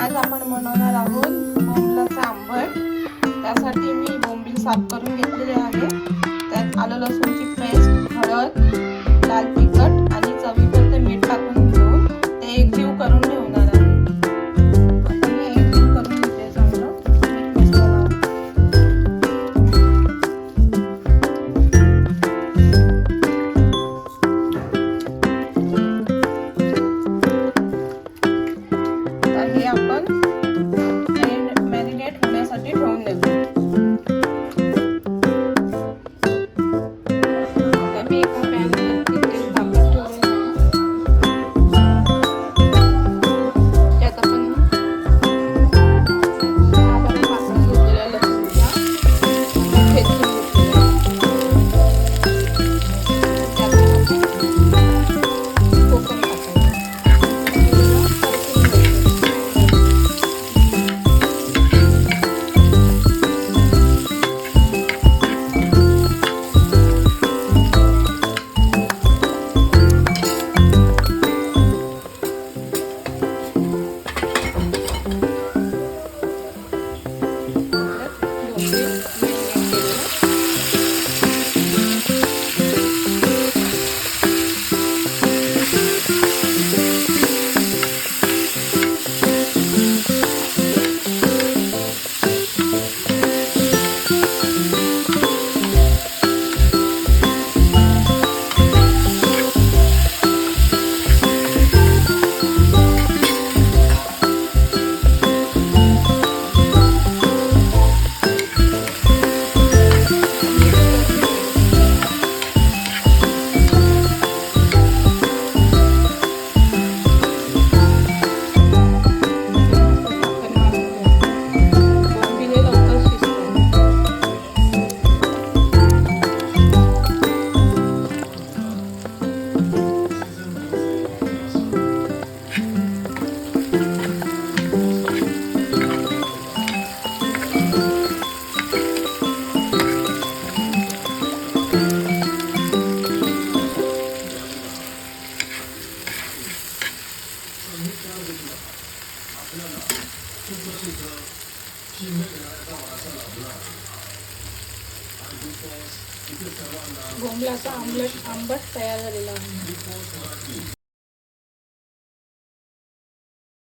आज आपण बनवणार आहोत बोंबलाचं आंबट। त्यासाठी मी बोंबील साफ करून घेतलेले आहे। त्यात आलं लसूणची पेस्ट, हळद, लाल तिखट आणि चवीपुरते मीठ टाकून घेऊन ते एकजीव करून ठेवणार आहे। आपण हे एकजीव करून घेतले चांगलं मीठ मसाला। हे आपण मॅरिनेट होण्यासाठी ठेवून देतो। मी एका पॅनमध्ये तेल तापत ठेवलेलं आहे। त्यात आपण आपण कापून घेतलेल्या लसूणच्या ठेचून घेतलेल्या त्यात कोकम टाकायचं। बोंबलाचा आंबट तयार झालेला आहे।